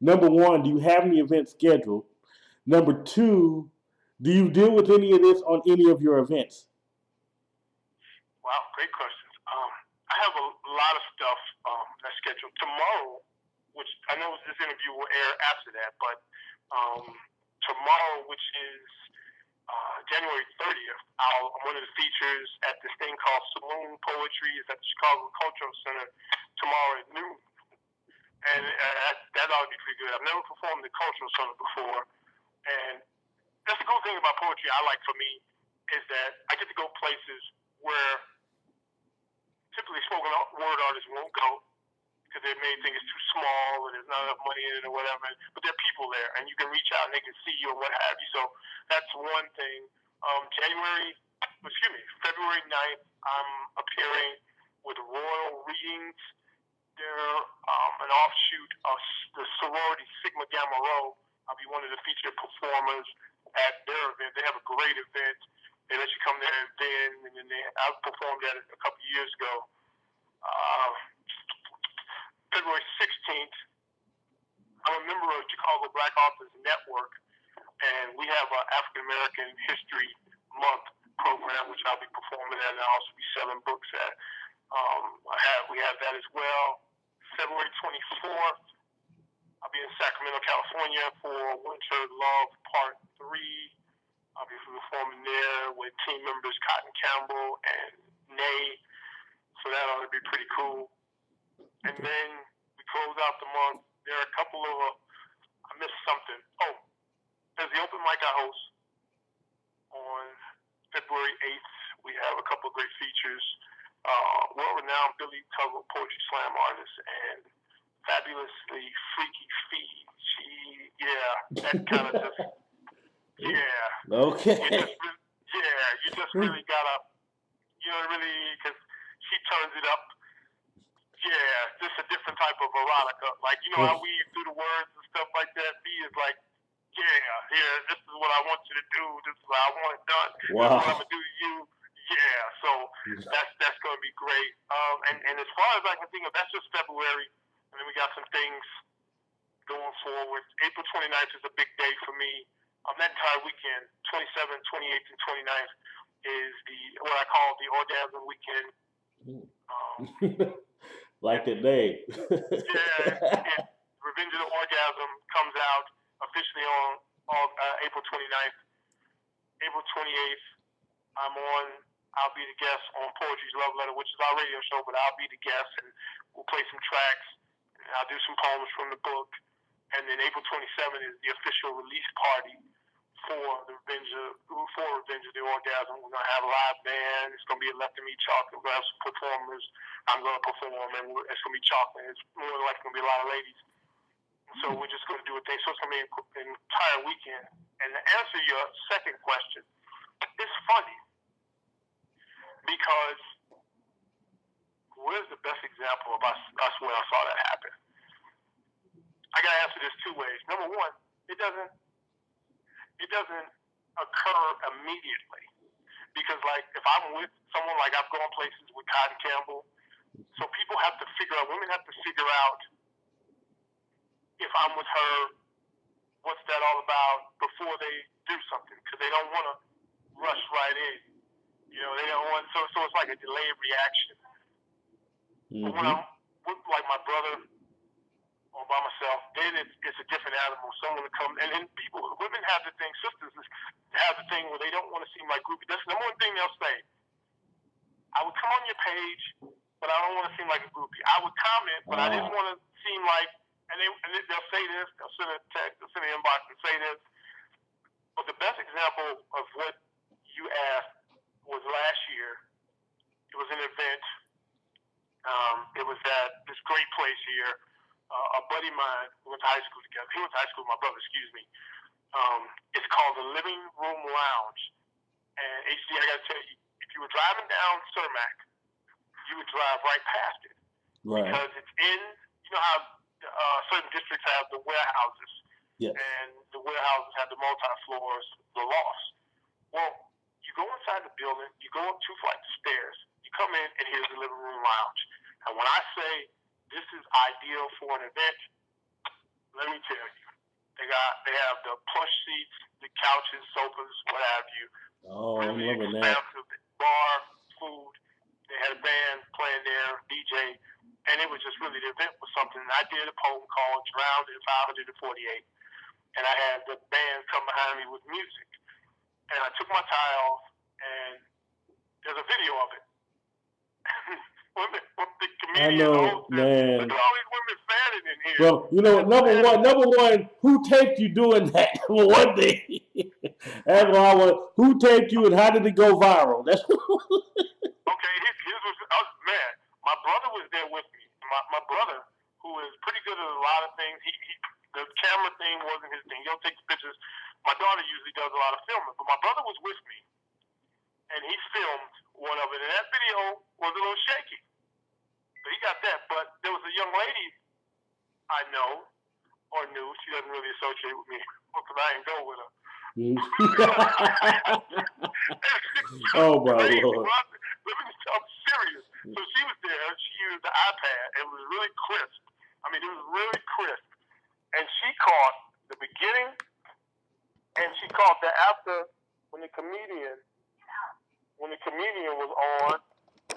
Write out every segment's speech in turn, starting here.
Number one, do you have any events scheduled? Number two, do you deal with any of this on any of your events? Wow, great questions. I have a lot of stuff that's scheduled tomorrow, which I know this interview will air after that, but um, tomorrow, which is January 30th, I'm one of the features at this thing called Saloon Poetry. It's at the Chicago Cultural Center tomorrow at noon. And that ought to be pretty good. I've never performed at the Cultural Center before. And that's the cool thing about poetry I like for me is that I get to go places where typically spoken word artists won't go because they may think it's too small or there's not enough money in it or whatever. But there are people there, and you can reach out and they can see you or what have you. So that's one thing. February 9th, I'm appearing with Royal Readings. They're an offshoot of the sorority Sigma Gamma Rho. I'll be one of the featured performers at their event. They have a great event. They let you come there and then, I performed at it a couple of years ago. February 16th, I'm a member of Chicago Black Authors Network, and we have an African American History Month program, which I'll be performing at, and I'll also be selling books at. We have that as well. February 24th, I'll be in Sacramento, California for Winter Love Part 3. I'll be performing there with team members Cotton Campbell and Nay. So that ought to be pretty cool. And then we close out the month. There are a couple of, I missed something. Oh, there's the open mic I host on February 8th. We have a couple of great features. World-renowned Billy Tuggle, poetry slam artist, and fabulously freaky Fee. That kind of just, Okay. You just really gotta, because she turns it up. Yeah, just a different type of erotica. Like, how we through the words and stuff like that. Fee is like, this is what I want you to do. This is what I want it done. Wow. This is what I'm gonna do to you. Yeah, so that's gonna be great. And as far as I can think of, that's just February, and then we got some things going forward. April 29th is a big day for me. That entire weekend, 27th, 28th, and 29th, is what I call the orgasm weekend. Like that day. Revenge of the Orgasm comes out officially on April 29th. April 28th, I'll be the guest on Poetry's Love Letter, which is our radio show, but I'll be the guest, and we'll play some tracks, and I'll do some poems from the book. And then April 27th is the official release party for Revenge of the Orgasm. We're going to have a live band. It's going to be a Left of Me chocolate. We're going to have some performers. I'm going to perform, and it's going to be chocolate. It's more than likely going to be a lot of ladies. So we're just going to do a thing. So it's going to be an entire weekend. And to answer your second question, it's funny because where's the best example of us when I saw that happen? I got to answer this two ways. Number one, it doesn't occur immediately because, like, if I'm with someone, like I've gone places with Cotton Campbell, so women have to figure out if I'm with her, what's that all about before they do something, because they don't want to rush right in. They don't want, so it's like a delayed reaction. But when I'm with, like, my brother or by myself, then it's a different animal. Someone to come, and then women have the thing, sisters have the thing where they don't want to seem like groupie. That's the number one thing they'll say. I would come on your page, but I don't want to seem like a groupie. I would comment, but I didn't want to seem like, and they'll say this, they'll send a text, they'll send an inbox and say this. But the best example of what you asked was last year. It was an event. It was at this great place here. A buddy of mine, we went to high school together. He went to high school with my brother, excuse me. It's called the Living Room Lounge. And HD, I got to tell you, if you were driving down Cermak, you would drive right past it. Right. Because it's in, how certain districts have the warehouses. Yes. And the warehouses have the multi-floors, the lofts. Well, you go inside the building, you go up 2 flights of stairs, you come in, and here's the living room lounge. And when I say this is ideal for an event, let me tell you, they have the plush seats, the couches, sofas, what have you. Oh, I'm Really loving that. expensive bar, food. They had a band playing there, DJ, and it was just really the event was something. I did a poem called "Drowned in 548," and I had the band come behind me with music, and I took my tie off, and there's a video of it. Women, the I comedian, the know, host, man. look at all these women fanning in here. Well, you know, number one, who taped you doing that? Well, one day. That's why I was, who taped you and how did it go viral? That's Okay, here's what I was mad. My brother was there with me. My brother, who is pretty good at a lot of things, the camera thing wasn't his thing. He'll take pictures. My daughter usually does a lot of filming, but my brother was with me, and he filmed one of it. And that video was a little shaky. But he got that. But there was a young lady I know or knew. She doesn't really associate with me because I ain't go with her. Oh my Lord. I'm serious. So she was there. She used the iPad. It was really crisp. I mean, it was really crisp. And she caught the beginning, and she caught the after when the comedian was on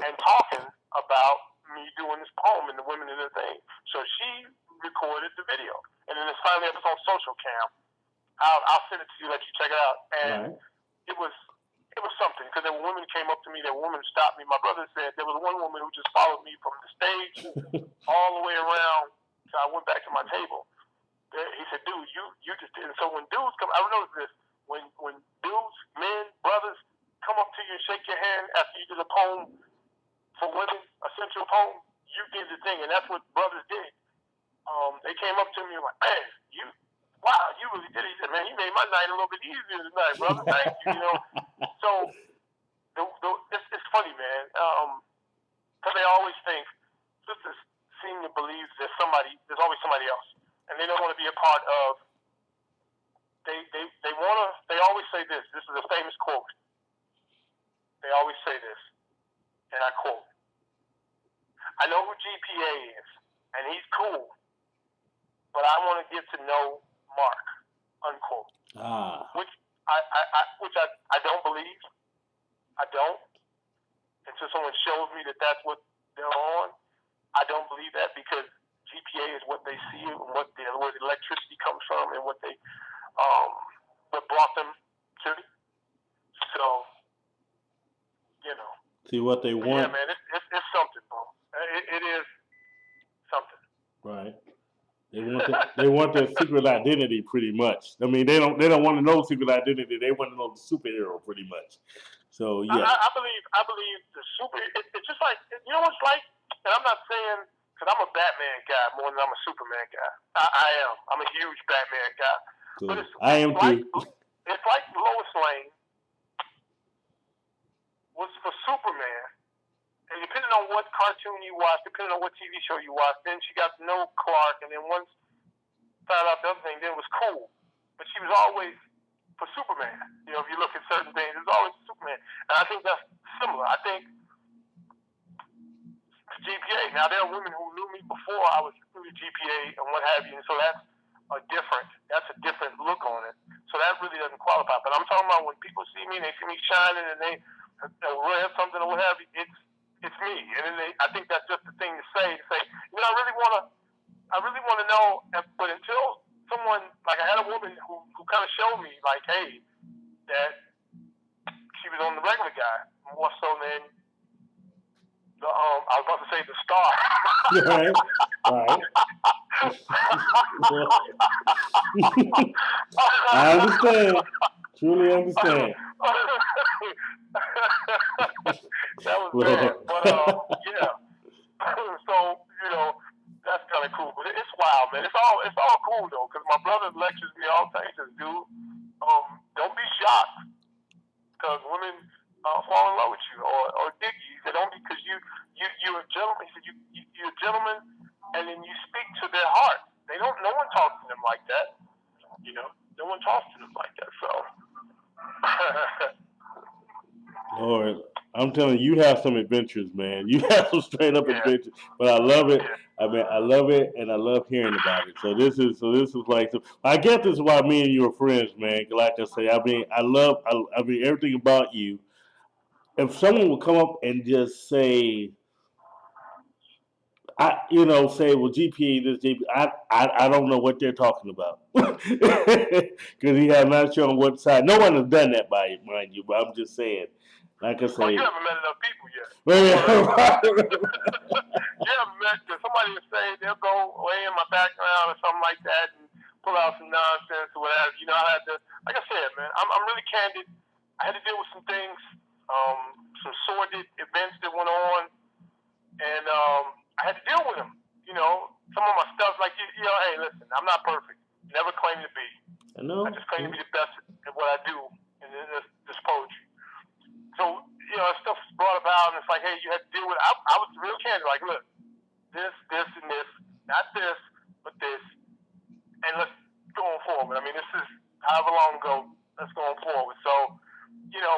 and talking about me doing this poem and the women in the thing. So she recorded the video, and then it's finally up on social cam. I'll send it to you, let you check it out. And it was something because there were women who came up to me. There were women who stopped me. My brother said there was one woman who just followed me from the stage all the way around. So I went back to my table. He said, "Dude, you just did." And so when dudes come, I noticed this. When dudes, men, brothers come up to you and shake your hand after you did a poem for women, a sensual poem, you did the thing, and that's what brothers did. They came up to me and like, "Man, wow, you really did it." He said, "Man, you made my night a little bit easier tonight, brother. Thank you." You know, so it's funny, man, because they always think sisters seem to believe there's always somebody else, and they don't want to be a part of. They always say this. This is a famous quote. They always say this, and I quote: "I know who G.P.A. is, and he's cool, but I want to get to know Mark." Unquote. Which I don't believe. I don't. Until someone shows me that that's what they're on, I don't believe that because G.P.A. is what they see and where the electricity comes from and what brought them to. So, you know. See what they want. Yeah, man, it's something, bro. It is something. Right. They want their secret identity pretty much. I mean, they don't want to know secret identity. They want to know the superhero pretty much. So yeah. I believe the super. It's just like, you know what it's like, and I'm not saying because I'm a Batman guy more than I'm a Superman guy. I am. I'm a huge Batman guy. Cool. But I am too. It's like Lois Lane was for Superman. And depending on what cartoon you watch, depending on what TV show you watch, then she got to know Clark, and then once found out the other thing, then it was cool. But she was always for Superman. You know, if you look at certain things, it was always Superman. And I think that's similar. I think G.P.A. Now, there are women who knew me before I was through G.P.A. and what have you, and so that's a different look on it. So that really doesn't qualify. But I'm talking about when people see me and they see me shining and they wear something or what have you, it's me. And then I think that's just the thing to say, you know, I really want to know, but until someone, like I had a woman who kind of showed me, like, hey, that she was on the regular guy, more so than I was about to say the star. Right. I understand. Truly understand. That was bad. But yeah. So, you know, that's kind of cool. But it's wild, man. It's all cool though, because my brother lectures me all the time. He says, "Dude, don't be shocked because women fall in love with you or dig you." He said, "Don't because you're a gentleman." He said, "You're a gentleman, and then you speak to their heart. No one talks to them like that. You know, no one talks to them like that." So. Lord, I'm telling you, you have some adventures, man. You have some straight up Yeah, adventures, but I love it. yeah. I mean, I love it, and I love hearing about it. So this is like, so I guess this is why me and you are friends, man. Like I say, I mean, I mean everything about you. If someone would come up and just say, say, well, GPA this, GPA, I don't know what they're talking about because he has not shown what side. No one has done that by it, mind you. But I'm just saying, like I Well, you say, haven't met enough people yet. right. You haven't met somebody will say they'll go way in my background or something like that and pull out some nonsense or whatever. You know, I had to, like I said, man, I'm really candid. I had to deal with some things, some sordid events that went on, and I had to deal with them. You know, some of my stuff, like hey, listen, I'm not perfect. Never claim to be. I know. I just claim to be the best at what I do in this poetry. So, stuff's brought about, and it's like, hey, you had to deal with it. I was real candid, like, look, this, and this, not this, but this, and let's go on forward. I mean, this is however long ago, let's go on forward. So,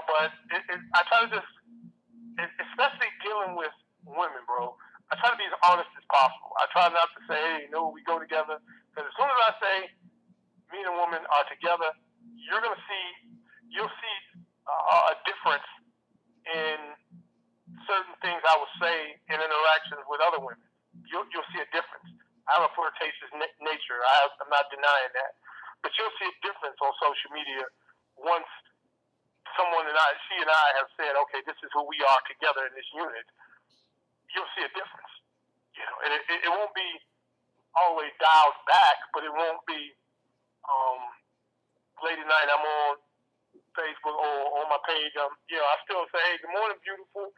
but I try to just, especially dealing with women, bro, I try to be as honest as possible. I try not to say, hey, we go together, because as soon as I say me and a woman are together, you'll see a difference in certain things I would say in interactions with other women. You'll see a difference. I have a flirtatious nature. I'm not denying that. But you'll see a difference on social media once she and I have said, okay, this is who we are together in this unit. You'll see a difference. And it won't be always dialed back, but it won't be late at night I'm on Facebook or on my page. I still say, hey, good morning, beautiful.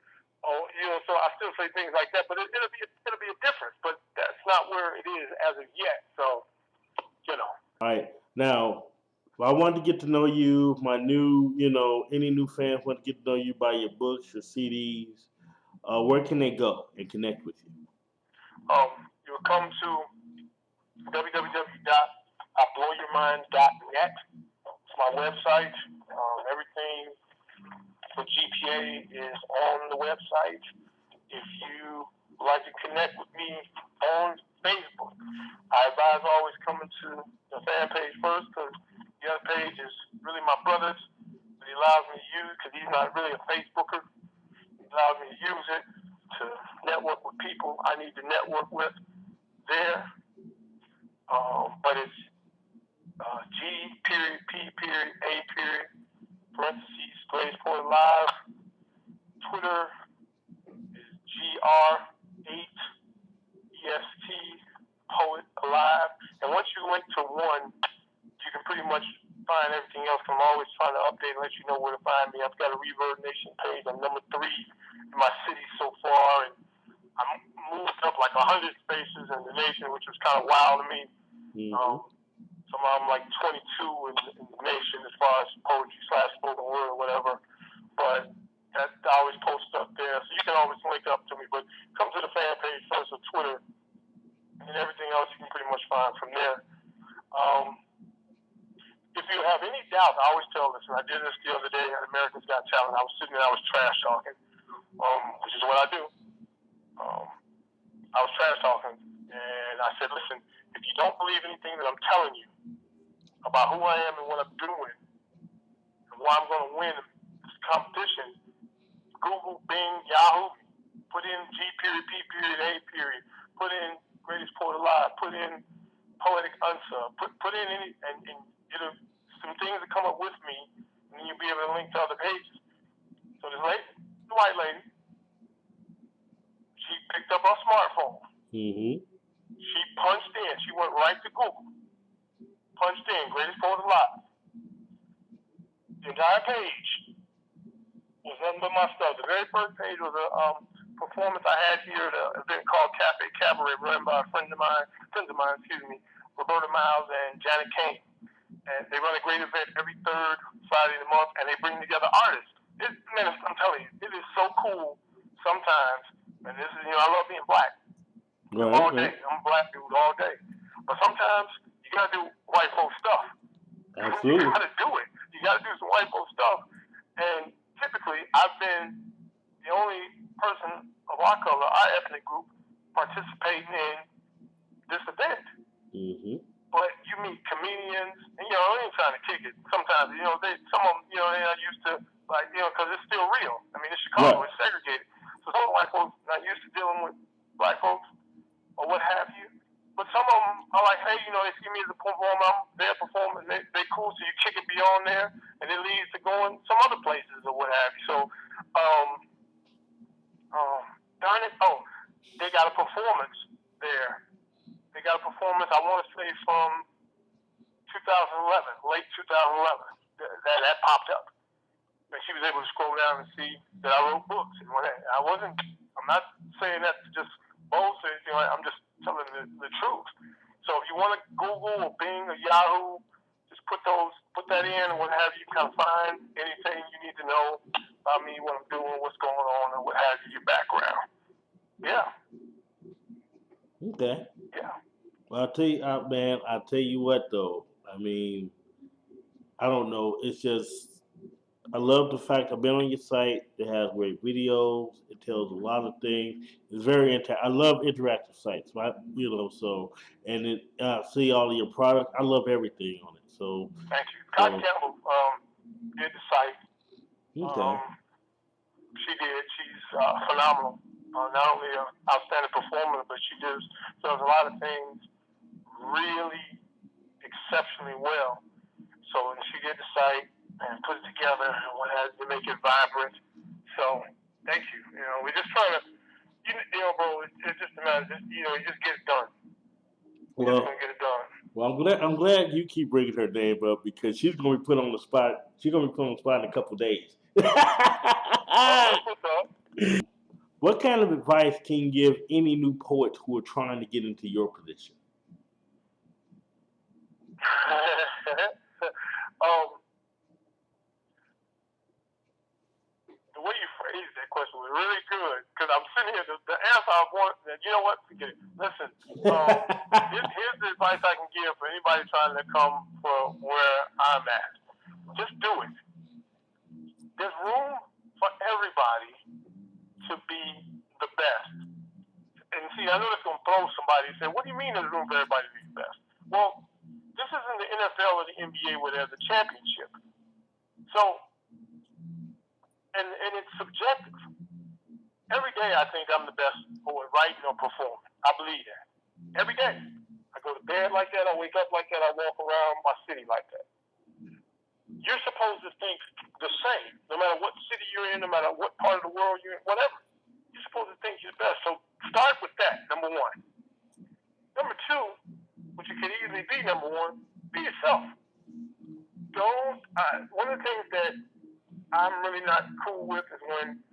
Oh, so I still say things like that, but it'll be a difference. But that's not where it is as of yet. So, All right. Now, if I wanted to get to know you, my new, any new fans want to get to know you by your books, your CDs, where can they go and connect with you? You'll come to www.iblowyourmind.net. It's my website. Everything for GPA is on the website. If you would like to connect with me on Facebook, I advise always coming to the fan page first, because the other page is really my brother's, but he allows me to use, because he's not really a Facebooker. He allows me to use it to network with people I need to network with there. But it's G.P.A. parentheses, Grace Poet Live. Twitter is GR8EST Poet Alive. And once you link to one, you can pretty much find everything else. I'm always trying to update and let you know where to find me. I've got a Reverb Nation page. I'm number 3 in my city so far, and I moved up like 100 spaces in the nation, which was kind of wild to me. Mm-hmm. Somehow I'm like 22 in the nation as far as poetry / spoken word or whatever. But I always post stuff there, so you can always link up to me. But come to the fan page first, or Twitter, and everything else you can pretty much find from there. If you have any doubt, I always tell this, and I did this the other day at America's Got Talent. I was sitting there, I was trash talking, which is what I do. I was trash talking, and I said, listen, if you don't believe anything that I'm telling you about who I am and what I'm doing, and why I'm going to win this competition, Google, Bing, Yahoo, put in G.P.A. Put in Greatest Poet Alive, put in Poetic Unsub, put in any, and it'll, some things that come up with me, and then you'll be able to link to other pages. So this lady, the white lady, she picked up her smartphone. Mm-hmm. She punched in. She went right to Google. Punched in Greatest Poet Alive. The entire page was nothing but my stuff. The very first page was a performance I had here at an event called Cafe Cabaret, run by friends of mine, Roberta Miles and Janet Kane. And they run a great event every third Friday of the month, and they bring together artists. I'm telling you, it is so cool sometimes. And this is, I love being black. Right, all day. I'm a black dude all day. But sometimes you got to do white folks stuff. Absolutely. You got to do it. You got to do some white folks stuff. And typically, I've been our color, our ethnic group, participating in this event. Mm-hmm. But you meet comedians, and they ain't trying to kick it. Sometimes, some of them, they're not used to, like, because it's still real. I mean, in Chicago, Right. it's segregated. So some white folks not used to dealing with black folks or what have you. But some of them are like, hey, they see me as a performer, I'm there performing, they cool, so you kick it beyond there, and it leads to going some other places or what have you. So, darn it, they got a performance there. They got a performance, I want to say, from 2011, late 2011, that popped up. And she was able to scroll down and see that I wrote books. And I'm not saying that to just boast, I'm just telling the truth. So if you want to Google or Bing or Yahoo, just put that in and what have you, kind of find anything you need to know about me, what I'm doing, what's going on, or what have you, your background. Yeah. Okay. Yeah. Well, I'll tell you what though. I mean, I don't know. It's just I love the fact I've been on your site. It has great videos. It tells a lot of things. It's very I love interactive sites, right? So and it see all of your products. I love everything on it. So thank you. Cotton Campbell did the site. Okay. She did. She's phenomenal. Not only an outstanding performer, but she does a lot of things really exceptionally well. So and she did the site and put it together and what has to make it vibrant. So thank you. We're just trying to, bro. It's just a matter. You just get it done. We're just gonna get it done. Well, I'm glad you keep bringing her name up because she's gonna be put on the spot. She's gonna be put on the spot in a couple of days. What kind of advice can you give any new poets who are trying to get into your position? The way you phrased that question was really good because I'm sitting here. The answer I want, what? Forget it. Listen, here's the advice I can give for anybody trying to come from where I'm at. Just do it. There's room for everybody to be the best. And see, I know that's going to throw somebody and say, what do you mean there's room for everybody to be the best? Well, this isn't the NFL or the NBA where there's a championship. So, and it's subjective. Every day I think I'm the best poet writing or performing. I believe that. Every day. I go to bed like that, I wake up like that, I walk around my city like that. You're supposed to think the same, no matter what city you're in, no matter what part of the world you're in, whatever. You're supposed to think you're the best. So start with that, number one. Number two, which it could easily be number one, be yourself. One of the things that I'm really not cool with is when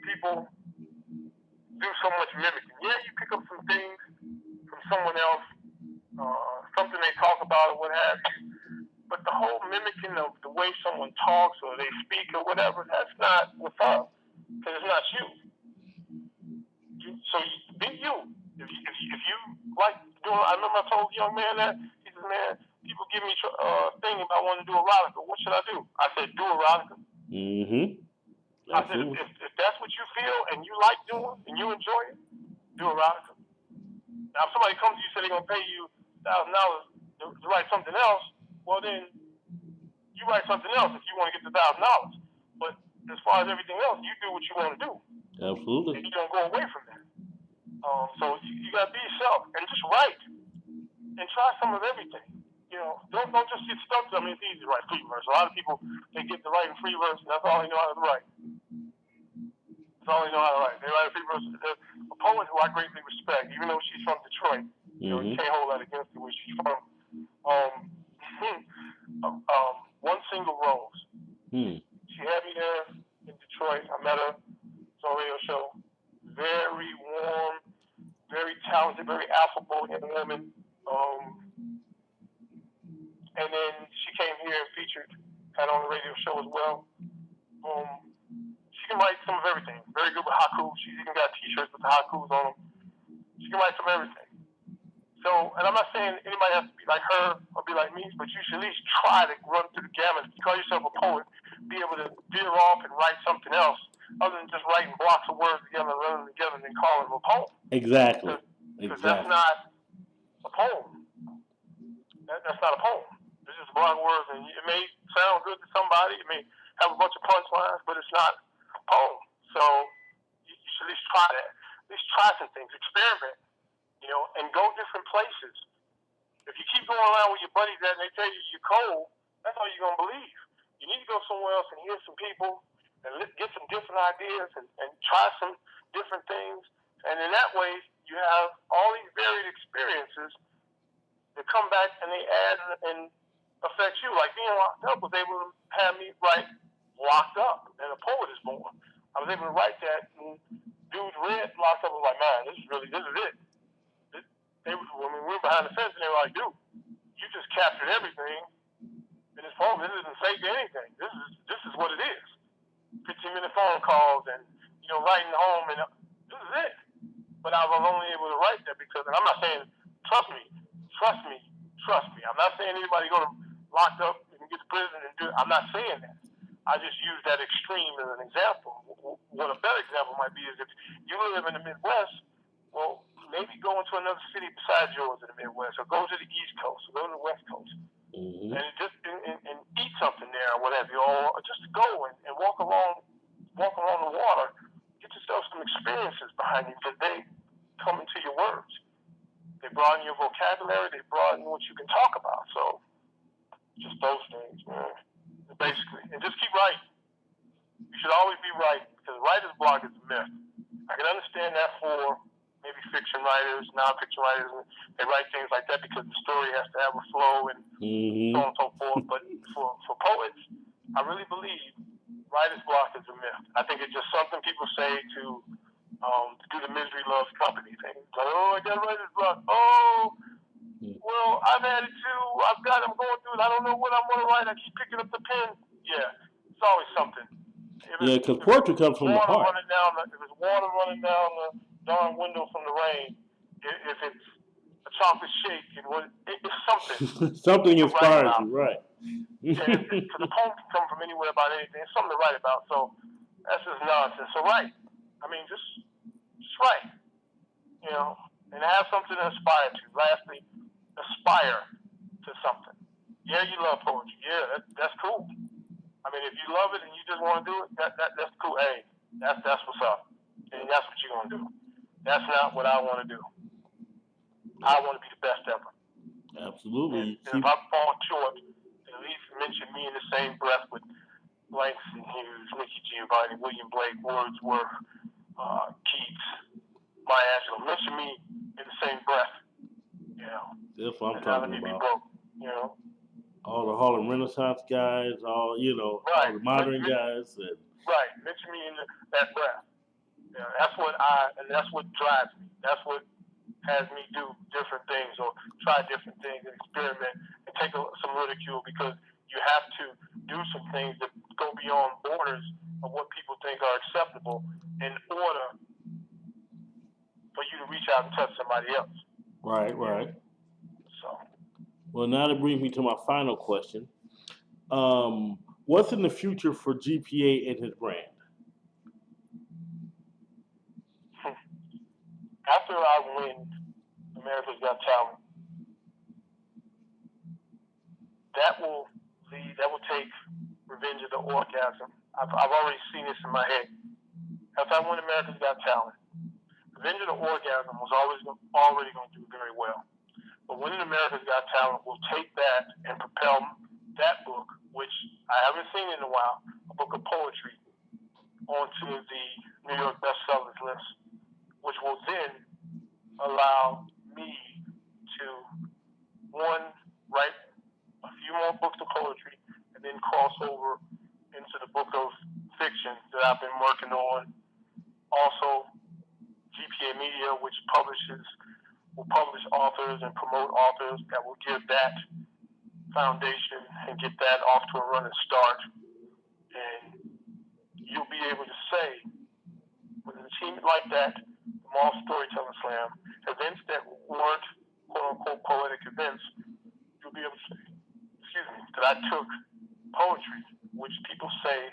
people do so much mimicking. Yeah, you pick up some things from someone else, something they talk about or what have you, but the whole mimicking of the way someone talks or they speak or whatever, that's not what's up, because it's not you. So be you. If you like doing, I remember I told the young man that, he said, man, people give me a thing if I want to do erotica. What should I do? I said, do erotica. Mm-hmm. I said, if that's what you feel and you like doing and you enjoy it, do erotica. Now, if somebody comes to you and say they're going to pay you $1,000 to write something else, well, then you write something else if you want to get the $1,000. But as far as everything else, you do what you want to do. Absolutely. And you don't go away from that. So you got to be yourself and just write and try some of everything. Don't just get stuck. I mean, it's easy to write free verse. A lot of people, they get to writing free verse, and that's all they know how to write. That's all they know how to write. They write a free verse. A poet who I greatly respect, even though she's from Detroit, you can't hold that against her where she's from. One Single Rose. She had me there in Detroit. I met her. It's on a radio show. Very warm, very talented, very affable young woman. And then she came here and featured, had on the radio show as well. She can write some of everything. Very good with haikus. She's even got T-shirts with the haikus on them. She can write some of everything. So, and I'm not saying anybody has to be like her or be like me, but you should at least try to run through the gamut. If you call yourself a poet, be able to veer off and write something else other than just writing blocks of words together, running them together, and then calling them a poem. Exactly. Because that's not a poem. That's not a poem. It's just a block of words, and it may sound good to somebody. It may have a bunch of punchlines, but it's not a poem. So you should at least try that. At least try some things. Experiment, and go different places. If you keep going around with your buddies and they tell you you're cold, that's all you're going to believe. You need to go somewhere else and hear some people and get some different ideas and try some different things. And in that way, you have all these varied experiences that come back and they add and affect you. Like being locked up was able to have me write Locked Up, and a poet is born. I was able to write that, and dudes read Locked Up and was like, man, this is it. When we were behind the fence, and they were like, dude, you just captured everything in this poem. This isn't fake anything. This is what it is. 15-minute phone calls and writing home, and this is it. But I was only able to write that because, and I'm not saying trust me. I'm not saying anybody go to locked up and get to prison and do it. I'm not saying that. I just use that extreme as an example. What a better example might be is if you live in the Midwest, well, maybe go into another city besides yours in the Midwest, or go to the East Coast, or go to the West Coast, and just and eat something there, or whatever, or just go and walk along the water, get yourself some experiences behind you, because they come into your words. They broaden your vocabulary. They broaden what you can talk about. So, just those things, man. Basically, and just keep writing. You should always be writing, because writer's block is a myth. I can understand that for maybe fiction writers, non-fiction writers. They write things like that because the story has to have a flow and so on and so forth. But for poets, I really believe writer's block is a myth. I think it's just something people say to do the misery loves company thing. Like, oh, I got writer's block. Oh, well, I've had it too. I'm going through it. I don't know what I'm going to write. I keep picking up the pen. Yeah, it's always something. Because poetry comes from the heart. If it's water running down the darn window from the rain, if it's a chocolate shake, it's something. Something inspires you, right? Yeah, because a poem can come from anywhere about anything. It's something to write about. So that's just nonsense. So write. I mean, just write. And have something to aspire to. Lastly, aspire to something. Yeah, you love poetry. Yeah, that's cool. I mean, if you love it and you just want to do it, that's cool. Hey, that's what's up. And that's what you're going to do. That's not what I want to do. I want to be the best ever. Absolutely. And if I fall short, at least mention me in the same breath with Langston Hughes, Nikki Giovanni, William Blake, Wordsworth, Keats, Maya Angelou. Mention me in the same breath. That's what I'm talking about. All the Harlem Renaissance guys, all the modern guys. Right. Mention me in that breath. That's what drives me. That's what has me do different things or try different things and experiment and take some ridicule, because you have to do some things that go beyond borders of what people think are acceptable in order for you to reach out and touch somebody else. Right. So. Well, now that brings me to my final question. What's in the future for G.P.A. and his brand? After I win America's Got Talent, that will take Revenge of the Orgasm. I've already seen this in my head. After I win America's Got Talent, Revenge of the Orgasm was already going to do very well. But winning America's Got Talent will take that and propel that book, which I haven't seen in a while, a book of poetry, onto the New York bestsellers list, which will then allow me to, one, write a few more books of poetry, and then cross over into the book of fiction that I've been working on. Also, G.P.A. Media, which will publish authors and promote authors, that will give that foundation and get that off to a running start. And you'll be able to say, with an achievement like that, the Mall Storytelling Slam, events that weren't quote-unquote poetic events, you'll be able to say, that I took poetry, which people say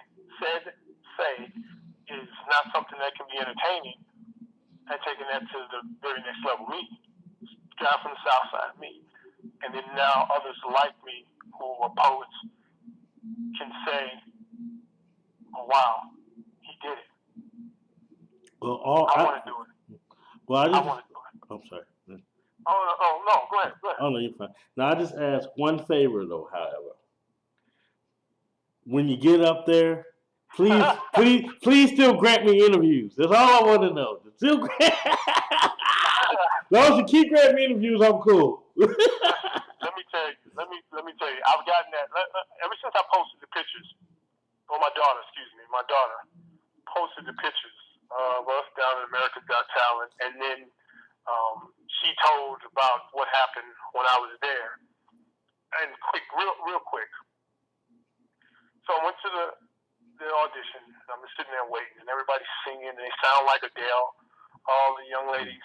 is not something that can be entertaining, and taking that to the very next level. Me, guy from the South Side, me, and then now others like me who are poets can say, "Oh, wow, he did it. Well, I want to do it. Well, I want to do it." I'm sorry. Oh, no, go ahead. Oh no, you're fine. Now I just ask one favor though. However, when you get up there, please still grant me interviews. That's all I want to know. Still grant. As long as you keep granting me interviews, I'm cool. Let me tell you. I've gotten that ever since I posted the pictures. Or my daughter posted the pictures of us down in America's Got Talent, and then she told about what happened when I was there. And real quick. So I went to the audition. I'm just sitting there waiting, and everybody's singing, and they sound like Adele. All the young ladies,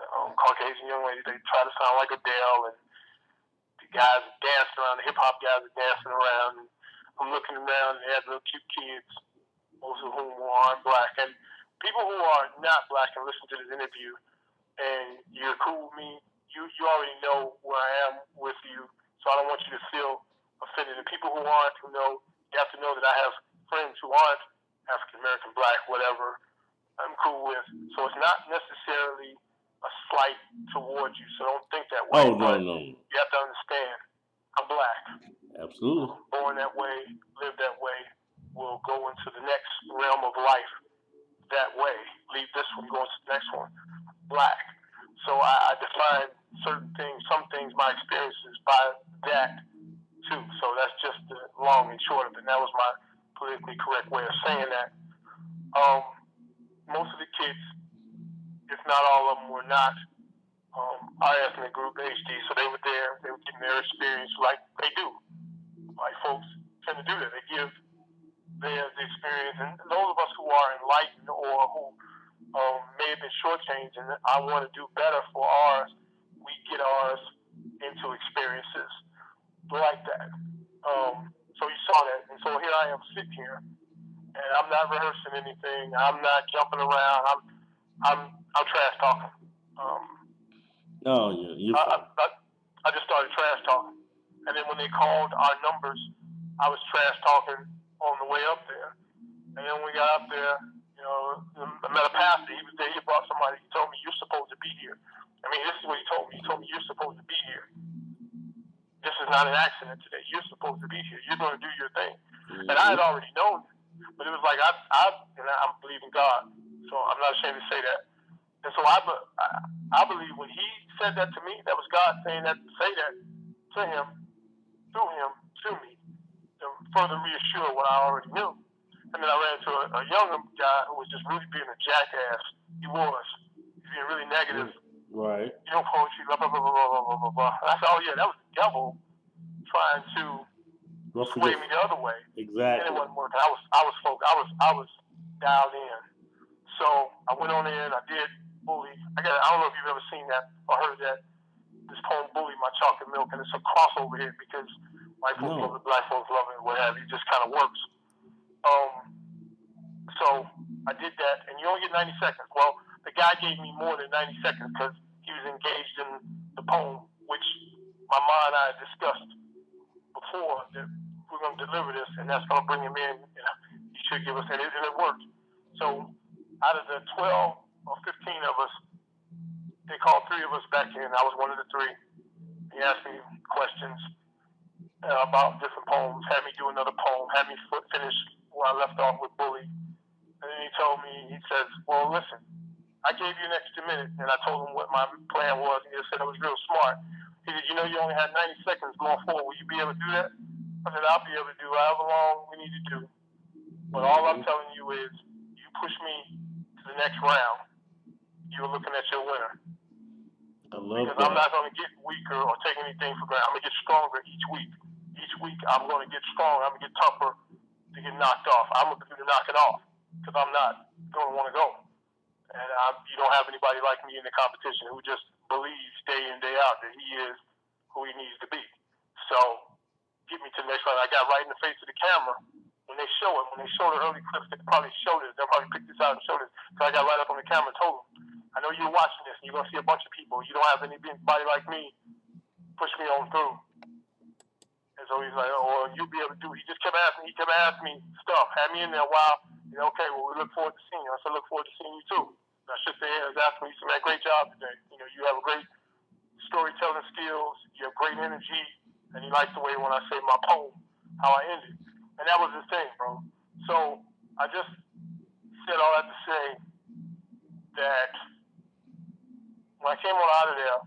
Caucasian young ladies, they try to sound like Adele, and the guys are dancing around. The hip hop guys are dancing around. And I'm looking around, and they had little cute kids, most of whom aren't black, and people who are not black and listen to this interview, and you're cool with me. You already know where I am with you, so I don't want you to feel offended. And people who aren't, who know, you have to know that I have friends who aren't African American, black, whatever. I'm cool with. So it's not necessarily a slight towards you. So don't think that way. Oh no. You have to understand, I'm black. Absolutely. Born that way, live that way. Will go into the next realm of life that way. Leave this one, go into the next one. Black. So I define certain things, some things, my experiences by that too. So that's just the long and short of it. And that was my politically correct way of saying that. Most of the kids, if not all of them, were not our ethnic group, HD. So they were there. They were getting their experience like they do. White folks tend to do that. They give the experience. And those of us who are enlightened or who may have been shortchanged and I want to do better for ours, we get ours into experiences like that. So you saw that. And so here I am sitting here, and I'm not rehearsing anything. I'm not jumping around. I'm trash talking. No, you're fine. I just started trash talking. And then when they called our numbers, I was trash talking on the way up there. And then when we got up there, I met a pastor. He was there. He brought somebody. He told me, "You're supposed to be here." I mean, this is what he told me. He told me, "You're supposed to be here. This is not an accident today. You're supposed to be here. You're going to do your thing." Mm-hmm. And I had already known it. But it was like, I'm believing God. So I'm not ashamed to say that. And so I believe when he said that to me, that was God saying that, say that to him, to me, to further reassure what I already knew. And then I ran into a younger guy who was just really being a jackass. He was. Being really negative. Right. Poetry, blah, blah, blah, blah, blah, blah, blah, blah. And I said, oh, yeah, that was the devil trying to sway me the other way. Exactly. And it wasn't working. I was dialed in. So I went on in, I did Bully. I don't know if you've ever seen that or heard that. This poem, Bully, My Chocolate Milk, and it's a crossover hit because white folks love it, black folks love it, what have you. It just kind of works. So I did that, and you only get 90 seconds. Well, the guy gave me more than 90 seconds because he was engaged in the poem, which my mom and I had discussed before that we're going to deliver this, and that's going to bring him in. And he should give us, and it worked. So out of the 12 or 15 of us, they called 3 of us back in. I was one of the 3. He asked me questions about different poems, had me do another poem, had me finish where I left off with Bully. And then he told me, he says, well, listen, I gave you an extra minute, and I told him what my plan was, and he said it was real smart. He said, you only had 90 seconds going forward. Will you be able to do that? I said, I'll be able to do however long we need to do. But all I'm telling you is, you push me to the next round, you're looking at your winner. Because I'm not going to get weaker or take anything for granted. I'm going to get stronger each week. Each week, I'm going to get stronger. I'm going to get tougher to get knocked off. I'm looking to knock it off because I'm not going to want to go. And you don't have anybody like me in the competition who just believes day in, day out that he is who he needs to be. So get me to the next round. I got right in the face of the camera when they show it. When they show the early clips, they probably show this. They'll probably pick this out and show this. So I got right up on the camera and told them, I know you're watching this, and you're going to see a bunch of people. You don't have anybody like me push me on through. And so he's like, oh, you'll be able to do it. He just kept asking me stuff. Had me in there a while. You know, okay, well, we look forward to seeing you. I said, look forward to seeing you too. And I shook their hands after me. He said, man, great job today. You know, you have a great storytelling skills. You have great energy. And he likes the way when I say my poem, how I ended. And that was the thing, bro. So I just said all that to say that when I came on out of there,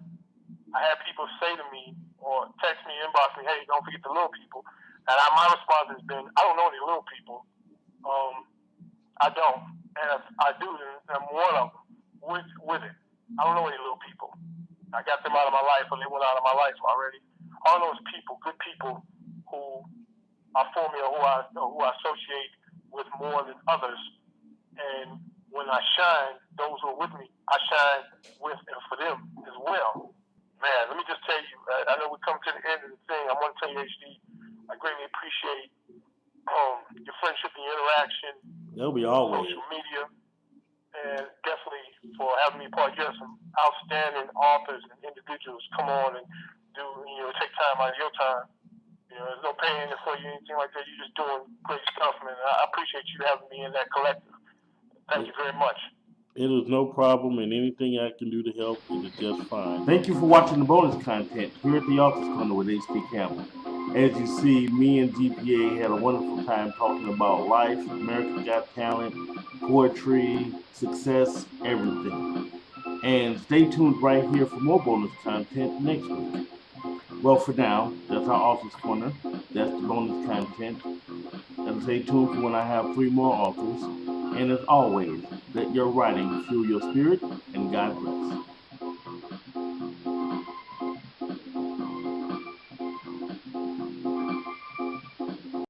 I had people say to me or text me, inbox me, hey, don't forget the little people. And my response has been, I don't know any little people. I don't. And if I do, then I'm one of them with it. I don't know any little people. I got them out of my life, or they went out of my life already. All those people, good people who are for me, or who I associate with more than others. And when I shine, those who are with me, I shine with and for them as well. Man, let me just tell you, I know we come to the end of the thing. I want to tell you, HD, I greatly appreciate your friendship and your interaction. That'll be always. Social media, and definitely for having me part. You have some outstanding authors and individuals come on and do, take time out of your time. There's no paying for you, anything like that. You're just doing great stuff, man. I appreciate you having me in that collective. Thank you very much. It is no problem, and anything I can do to help is just fine. Thank you for watching the bonus content here at the Author's Corner with H.P. Campbell. As you see, me and G.P.A. had a wonderful time talking about life, America's Got Talent, poetry, success, everything. And stay tuned right here for more bonus content next week. Well, for now, that's our Author's Corner. That's the bonus content. And stay tuned for when I have 3 more authors. And as always, let your writing fuel your spirit, and God bless.